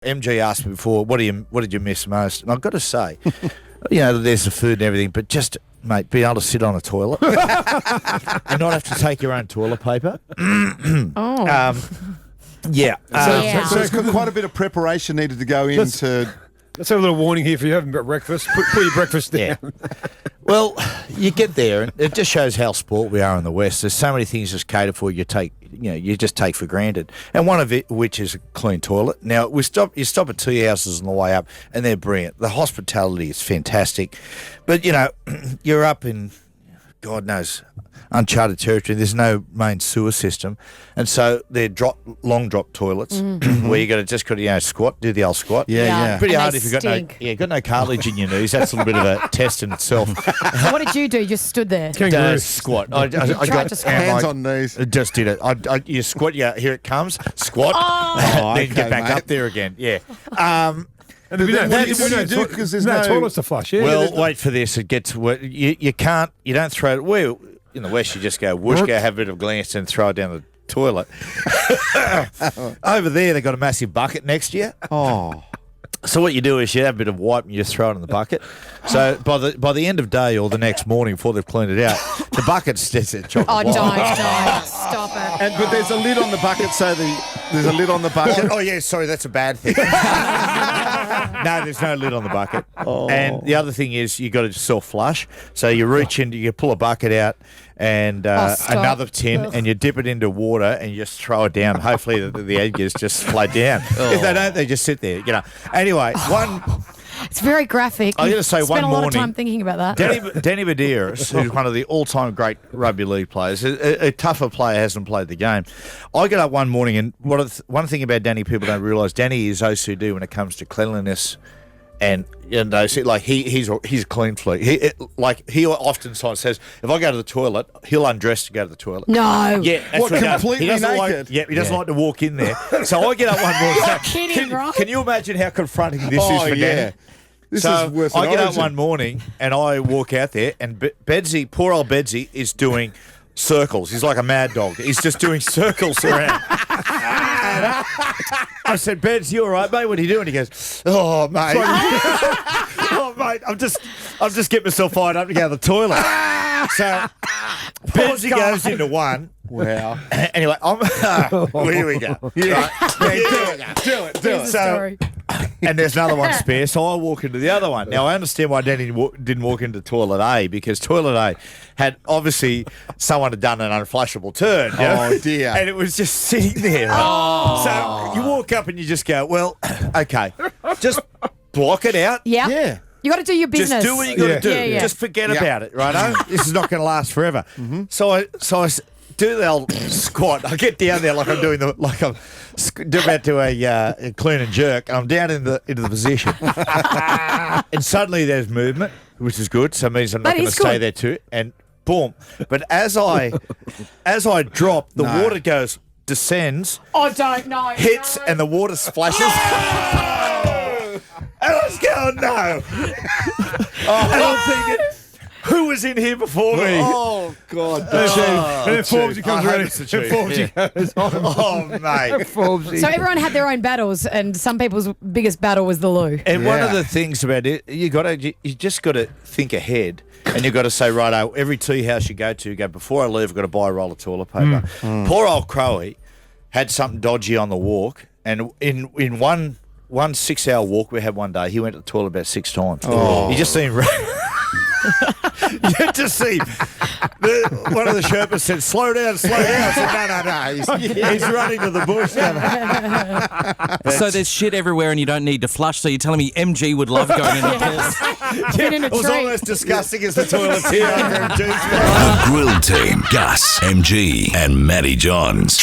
MG asked me before, what did you miss most? And I've got to say, there's the food and everything, but just, mate, be able to sit on a toilet and not have to take your own toilet paper. Yeah. So it's got quite a bit of preparation needed to go into... Let's have a little warning here for you haven't got breakfast. Put your breakfast down. Yeah. Well, you get there, and it just shows how sport we are in the West. There's so many things just catered for you just take for granted, and one of it which is a clean toilet. Now you stop at tea houses on the way up, and they're brilliant. The hospitality is fantastic, but you're up in God knows uncharted territory. There's no main sewer system, and so they're long drop toilets where you got to squat, do the old squat. Yeah. Pretty And hard they if you've stink. got no cartilage in your knees. That's a little bit of a test in itself. So what did you do? You just stood there. Kangaroo. Squat. I tried got to squat. Hands on knees. I just did it. You squat. Yeah, here it comes. Squat. Oh, then okay, get back mate. up there again. Yeah. And what do you do? Because there's no toilets to flush. Yeah, Well, wait for this. It gets you can't. You don't throw it. Well, in the West, you just go whoosh, go have a bit of a glance, and throw it down the toilet. Over there, they've got a massive bucket next to you. Oh. So what you do is you have a bit of wipe and you just throw it in the bucket. So by the end of day or the next morning before they've cleaned it out, the bucket's just chocolate Oh, white. don't. Stop it. But there's a lid on the bucket, so there's a lid on the bucket. Oh, yeah, sorry, that's a bad thing. No, there's no lid on the bucket. And the other thing is you got to self-flush. So you reach in, you pull a bucket out and stop. another tin, and you dip it into water and you just throw it down. Hopefully the edges just float down. If they don't, they just sit there. Anyway, It's very graphic. I gotta say, Spent one a lot of morning- time thinking about that. Danny Medeiros, who's one of the all-time great rugby league players, a tougher player, hasn't played the game. I got up one morning, and one thing about Danny people don't realise, Danny is OCD when it comes to cleanliness, and he's a clean freak. He often says, if I go to the toilet, he'll undress to go to the toilet. No. Yeah, that's What, he does. completely He doesn't naked? he doesn't like to walk in there. So I get up one morning. You're kidding, right? Can you imagine how confronting this is for Danny? This So is worse I than get up Origin. one morning and I walk out there, and Bedsy, poor old Bedsy, is doing circles. He's like a mad dog. He's just doing circles around. I said, Beds, you all right, mate? What are you doing? He goes, oh, mate. Oh, mate, I'm just getting myself fired up to go to the toilet. So Bedsy goes into one. Wow. Anyway, here we go. Yeah. Right. Do it. Here's the story. And there's another one spare, so I walk into the other one. Now, I understand why Danny didn't walk into toilet A, because toilet A had obviously someone had done an unflushable turn. Oh, dear. And it was just sitting there. Right? So you walk up and you just go, well, okay, just block it out. Yeah. Yeah. You got to do your business. Just do what you got to do. Yeah. Just forget Yeah. about it, righto? This is not going to last forever. So I do the old squat. I get down there like I'm doing about to do a clean and jerk, and I'm down into the position. And suddenly there's movement, which is good. So it means I'm not That going to is stay good. there too. And boom. But as I drop, the water descends, Oh, don't. No. hits, no. and the water splashes. And I was going, no. And I'm thinking, who was in here before me? Oh, God. And then Forbesy comes I hope around. it's the truth. Forbesy goes, Oh, mate. Forbesy. So everyone had their own battles, and some people's biggest battle was the loo. And one of Yeah. the things about it, you just got to think ahead, and you've got to say, right, every tea house you go, before I leave, I've got to buy a roll of toilet paper. Poor old Crowie had something dodgy on the walk, and in one 6-hour walk we had one day, he went to the toilet about 6 times. You just seen. You just see one of the Sherpas said, slow down. I said, no. He's running to the bush. So there's shit everywhere and you don't need to flush, so you're telling me MG would love going in the toilet? Been in a It was tree. almost disgusting as the toilets here. The Grill Team, Gus, MG, and Matty Johns.